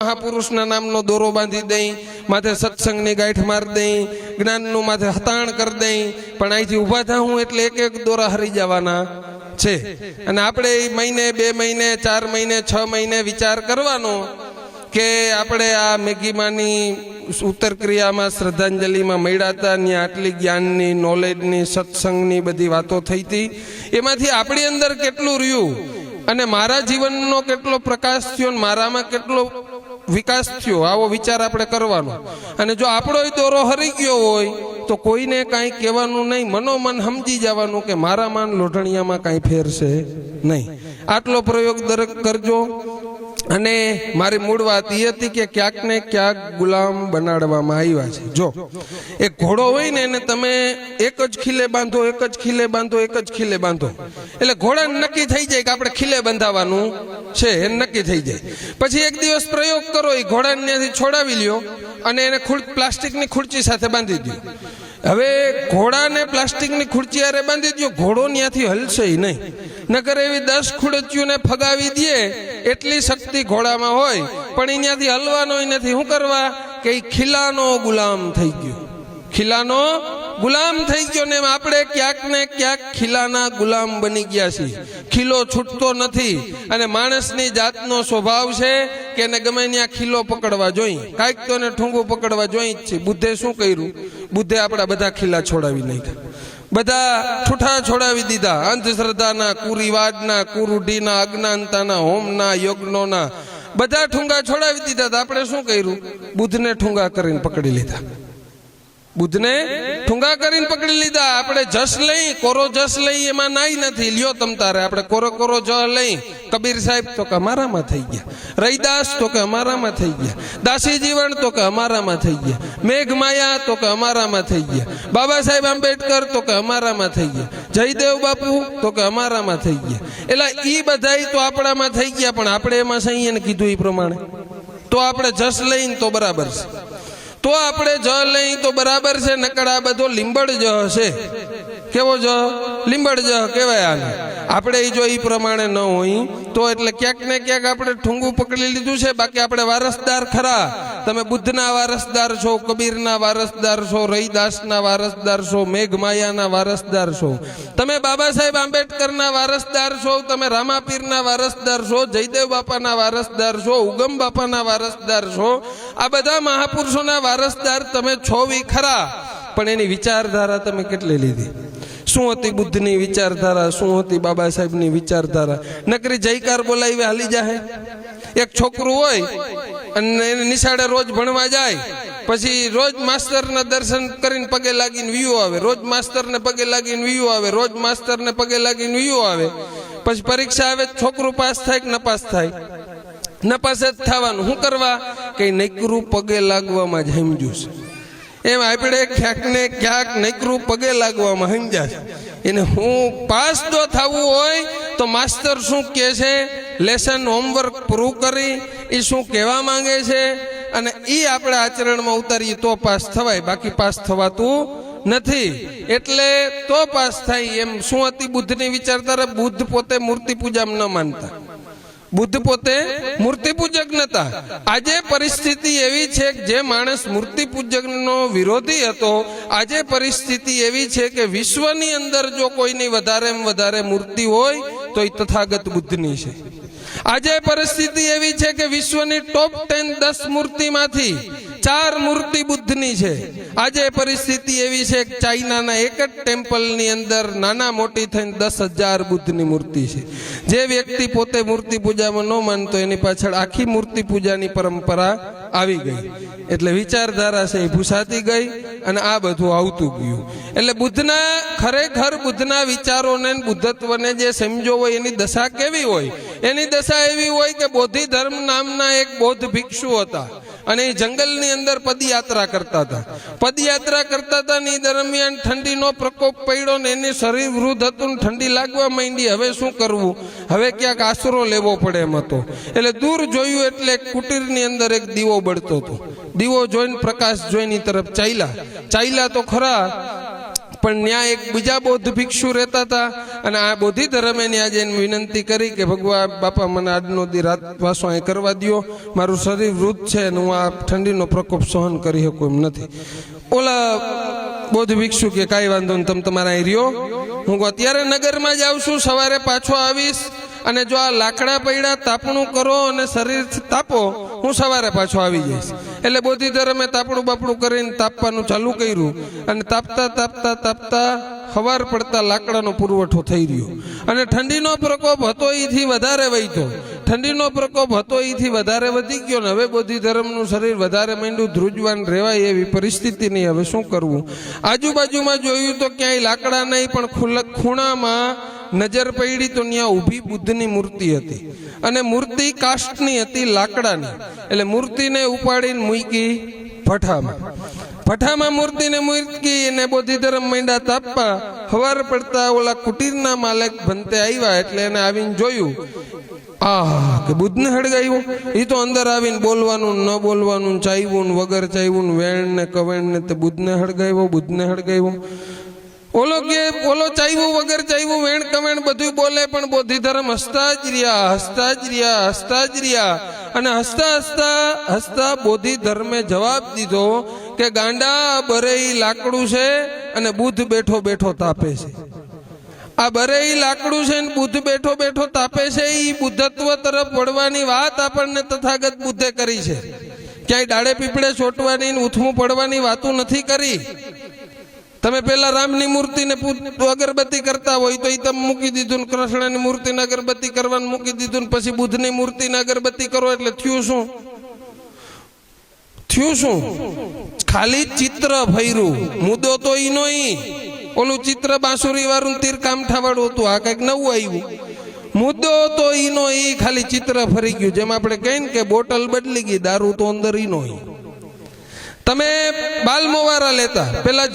મહાપુરુષના નામનો દોરો બાંધી દઈ, માથે સત્સંગની ગાંઠ મારી દઈ, જ્ઞાનનું માથે હતાણ કરી દઈ, પણ અહીંથી ઊભા થાઉં એટલે એક એક દોરા હરી જવાના છે. અને આપણે મહિને 2 મહિને 4 મહિને 6 મહિને વિચાર કરવાનો કે આપણે આ મેઘીમાની ઉત્તર ક્રિયામાં શ્રદ્ધાંજલિમાં મળ્યા હતા, ત્યાં આટલી જ્ઞાનની, નોલેજની, સત્સંગની બધી વાતો થઈ હતી, એમાંથી આપણી અંદર કેટલું રહ્યું અને મારા જીવનનો કેટલો પ્રકાશ થયો, મારામાં કેટલો વિકાસ થયો, આવો વિચાર આપણે કરવાનો. અને જો આપણો દોરો હરી ગયો હોય તો કોઈને કાંઈ કહેવાનું નહીં, મનોમન સમજી જવાનું કે મારામાં લોઢણિયામાં કાંઈ ફેર છે નહીં. આટલો પ્રયોગ દરેક કરજો. અને મારી મૂળ વાત એ હતી કે ક્યાંક ને ક્યાંક ગુલામ બનાડવામાં આવ્યા છે. જો એક ઘોડો હોય ને એને તમે એક જ ખીલે બાંધો, એક જ ખીલે બાંધો, એક જ ખીલે બાંધો, એટલે ઘોડાને નક્કી થઈ જાય કે આપણે ખીલે બંધાવવાનું છે, એને નક્કી થઈ જાય. પછી એક દિવસ પ્રયોગ કરો, એ ઘોડાને ત્યાંથી છોડાવી લ્યો અને એને પ્લાસ્ટિકની ખુરચી સાથે બાંધી દો. હવે ઘોડાને પ્લાસ્ટિકની ખુરચી હારે બાંધી દો, ઘોડો ત્યાંથી હલશે નહીં. નકર એવી 10 ખુરચીઓને ફગાવી દે એટલી શક્તિ ઘોડામાં હોય, પણ ત્યાંથી હલવાનો નથી. શું કરવા કે ખીલાનો ગુલામ થઈ ગયો, ખીલાનો ગુલામ થઈ ગયો. ને આપણે ક્યાંક ને ક્યાંક ખીલાના ગુલામ બની ગયા છીએ. ખીલો છૂટતો નથી અને માણસની જાતનો સ્વભાવ છે કે એને ગમે ત્યાં ખીલો પકડવા જોઈએ, કાંઈક તો એને ઠુંગું પકડવા જોઈએ જ છે. બુદ્ધે શું કર્યું? બુદ્ધે આપણા બધા ખીલા છોડાવી નાખ્યા, બધા ઠૂઠા છોડાવી દીધા. અંધશ્રદ્ધાના, કુરિવાજના, કુરૂઢીના, અજ્ઞાનતાના, હોમના, યજ્ઞોના બધા ઠુંગા છોડાવી દીધા. આપણે શું કર્યું? બુદ્ધને ઠુંગા કરીને પકડી લીધા, બુદ્ધને ઠુંગા કરીને પકડી લીધા. આપણે જસ લઈ, કોરો જસ લઈ, એમાં નાઈ નથી. લ્યો તમ તારે આપણે કોરો કોરો જ લઈ. કબીર સાહેબ તો કે અમારામાં થઈ ગયા, રૈદાસ તો કે અમારામાં થઈ ગયા, દાસી જીવન તો કે અમારામાં થઈ ગયા, મેઘમાયા તો કે અમારામાં થઈ ગયા, બાબા સાહેબ આંબેડકર તો કે અમારામાં થઈ ગયા, જયદેવ બાપુ તો કે અમારામાં થઈ ગયા. એટલે ઈ બધાય તો આપણામાં થઈ ગયા, પણ આપણે એમાં સહી એને કીધું એ પ્રમાણે તો આપણે જસ લઈને તો બરાબર છે, તો આપણે જ લઈ તો બરાબર છે. નકર આ બધો લીંબડ જ હશે. કેવો જ? લીંબડ જ કહેવાય આને. આપણે જો એ પ્રમાણે ન હોય તો એટલે ક્યાંક ને ક્યાંક આપણે ઠુંગું પકડી લીધું છે. બાકી આપણે વારસદાર ખરા. તમે બુદ્ધના વારસદાર છો, કબીરના વારસદાર છો, રૈદાસના વારસદાર છો, મેઘમાયાના વારસદાર છો, તમે બાબા સાહેબ આંબેડકરના વારસદાર છો, તમે રામાપીરના વારસદાર છો, જયદેવ બાપાના વારસદાર છો, ઉગમ બાપાના વારસદાર છો. આ બધા મહાપુરુષોના વારસદાર તમે છો વી ખરા, પણ એની વિચારધારા તમે કેટલી લીધી? શું હતી બુદ્ધની વિચારધારા? શું હતી બાબા સાહેબની વિચારધારા? નકરી જયકાર બોલાવી હાલી જાય. એક છોકરું હોય અને એને નિશાળે રોજ ભણવા જાય, પછી રોજ માસ્તરના દર્શન કરીને પગે લાગીને વિયું આવે, રોજ માસ્તરને પગે લાગીને વિયું આવે, રોજ માસ્તરને પગે લાગીને વિયું આવે. પછી પરીક્ષા આવે, છોકરું પાસ થાય કે નપાસ થાય? નપાસ જ થવાનું. શું કરવા? કે નકરું પગે લાગવામાં જ સમજ્યું છે. એમ આપણે ક્યાંક ને ક્યાંક નકરું પગે લાગવામાં સમજ્યા છે. એને હું પાસ જો થવું હોય તો માસ્તર શું કહે છે, લેસન હોમવર્ક પૂરું કરી એ શું કહેવા માંગે છે અને એ આપણે આચરણમાં ઉતારીએ તો પાસ થવાય, બાકી પાસ થવાતું નથી. એટલે તો પાસ થાય. એમ શું હતી બુદ્ધની વિચારધારા? બુદ્ધ પોતે મૂર્તિ પૂજામાં ન માનતા, બુદ્ધ પોતે મૂર્તિ પૂજક નતા. આજે પરિસ્થિતિ એવી છે કે જે માણસ મૂર્તિ પૂજકનો વિરોધી હતો, આજે પરિસ્થિતિ એવી છે કે વિશ્વની અંદર જો કોઈની વધારે મૂર્તિ હોય તો એ તથાગત બુદ્ધની છે. આજે પરિસ્થિતિ એવી છે કે વિશ્વની ટોપ 10 મૂર્તિમાંથી 4 મૂર્તિ બુદ્ધની છે. આજે પરિસ્થિતિ એવી છે કે ચાઇનાના એક જ ટેમ્પલની અંદર નાના મોટી થઈને 10,000 બુદ્ધની મૂર્તિ છે. જે વ્યક્તિ પોતે મૂર્તિ પૂજામાં ન માનતો એની પાછળ આખી મૂર્તિ પૂજાની પરંપરા આવી ગઈ. એટલે વિચારધારા છે એ ભૂસાતી ગઈ અને આ બધું આવતું ગયું. એટલે બુદ્ધના ખરેખર બુદ્ધના વિચારોને બુદ્ધત્વને જે સમજો હોય એની દશા કેવી હોય? એની દશા એવી હોય કે બોધિ ધર્મ નામના એક બૌદ્ધ ભિક્ષુ હતા અને એ જંગલની અંદર પદયાત્રા કરતા હતા. પદયાત્રા કરતા હતા ને એ દરમિયાન ઠંડીનો પ્રકોપ પડ્યો ને એની શરીર વૃદ્ધ હતું ને ઠંડી લાગવા માંડી. હવે શું કરવું? હવે ક્યાંક આશરો લેવો પડે એમ હતો. એટલે દૂર જોયું એટલે કુટીરની અંદર એક દીવો બળતો હતો. દીવો જોઈને પ્રકાશ જોઈને તરફ ચાલ્યા તો ખરા, પણ ત્યાં એક બીજા બૌદ્ધ ભિક્ષુ રહેતા હતા અને આ બોધિ ધર્મે ત્યાં જઈને વિનંતી કરી કે ભગવાન બાપા મને આજનો દી રાત વાસો અહીં કરવા દો, મારું શરીર વૃદ્ધ છે અને હું આ ઠંડીનો પ્રકોપ સહન કરી શકું એમ નથી. ઓલા બૌદ્ધ ભિક્ષુ કે કાંઈ વાંધો નહીં, તમે તમારા અહીં રહ્યો, હું અત્યારે નગરમાં જ આવું છું, સવારે પાછો આવીશ અને જો આ લાકડા પૈડા તાપણું કરો અને શરીર તાપો, હું સવારે પાછો આવી જઈશ. એટલે બોધિ ધર્મે તાપણું બાપણું કરીને તાપવાનું ચાલુ કર્યું અને તાપતા તાપતા તાપતા સવાર પડતા લાકડાનો પુરવઠો થઈ રહ્યો અને ઠંડીનો પ્રકોપ હતો એથી વધારે વધ્યો. ઠંડીનો પ્રકોપ હતો એથી વધારે વધી ગયો ને હવે બોધિ ધર્મનું શરીર વધારે માંડ્યું, ધ્રુજવાન રહેવાય એવી પરિસ્થિતિ નહીં. હવે શું કરવું? આજુબાજુમાં જોયું તો ક્યાંય લાકડા નહીં, પણ ખૂણામાં નજર પડી તો ત્યાં ઊભી બુદ્ધની મૂર્તિ હતી અને મૂર્તિ કાષ્ટની હતી, લાકડાની. એટલે મૂર્તિને ઉપાડીને મૂકી ભઠ્ઠામાં મૂર્તિને મૂકી અને બોધિ ધર્મ માંડ્યા તાપવા. સવાર પડતા ઓલા કુટીરના માલિક ભંતે આવ્યા એટલે એને આવીને જોયું, કે બુદ્ધને હળગાવ્યું. એ તો અંદર આવીને બોલવાનું ન બોલવાનું, ચાવ્યું વગર ચાવ્યું, વેણ ને કવેણ ને તે બુદ્ધને હળગાવ્યો. ઓલો ચાવ્યું વગર ચાવ્યું, વેણ કવેણ બધું બોલે, પણ બોધિ ધર્મ હસતા જ રહ્યા અને હસતા બોધિ ધર્મે જવાબ દીધો કે ગાંડા, બરે લાકડું છે અને બુદ્ધ બેઠો બેઠો તાપે છે. આ બરે લાકડું છે ને બુદ્ધ બેઠો બેઠો તાપે છે. એ બુદ્ધત્વ તરફ વળવાની વાત આપણને તથાગત બુદ્ધે કરી છે. ક્યાંય ડાળે પીપળે ચોંટવાની ઉથમું પડવાની વાતો નથી કરી. તમે પેલા રામની મૂર્તિને અગરબત્તી કરતા હોય તો એ તમે મૂકી દીધું, કૃષ્ણની મૂર્તિને અગરબત્તી કરવાનું મૂકી દીધું, પછી બુદ્ધની મૂર્તિને અગરબત્તી કરો એટલે થયું શું? ખાલી ચિત્ર ફર્યું. મુદ્દો તો ઈનો ઓલું ચિત્ર બાંસુરી વાળું તીર કામઠા વાળું હતું, આ કઈક નવું આવ્યું. મુદ્દો તો ઈનો ખાલી ચિત્ર ફરી ગયું. જેમ આપણે કહીએ ને કે બોટલ બદલી ગઈ, દારૂ તો અંદર ઈનો. તમે બાલ મોવારા લેતા પેલા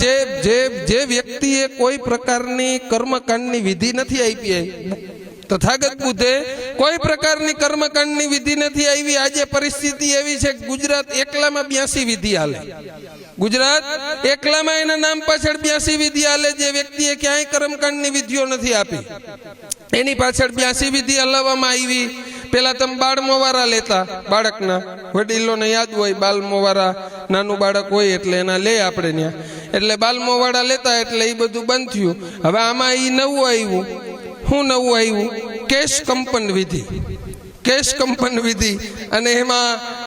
જે વ્યક્તિએ કોઈ પ્રકારની કર્મકાંડની વિધિ નથી આપી, તથાગત બુદ્ધે કોઈ પ્રકારની કર્મકાંડની વિધિ નથી આવી. આજે પરિસ્થિતિ એવી છે કે ગુજરાત એકલામાં 82 વિધિ હાલે. ગુજરાત એકલામાં એના નામ પાછળ 82 વિધિ હાલે. જે વ્યક્તિએ ક્યાંય કર્મકાંડની વિધિઓ નથી આપી એની પાછળ 82 વિધિ હલાવવામાં આવી. પેલા તમે બાળ મોવારા લેતા, બાળકના વડીલોને યાદ હોય, બાલ મોવારા નાનું બાળક હોય એટલે એના લે આપણે ત્યાં, એટલે બાલ મોવાડા લેતા એટલે એ બધું બંધ થયું. હવે આમાં એ નવું આવ્યું. શું નવું આવ્યું? કેશ કંપન વિધિ. અને એમાં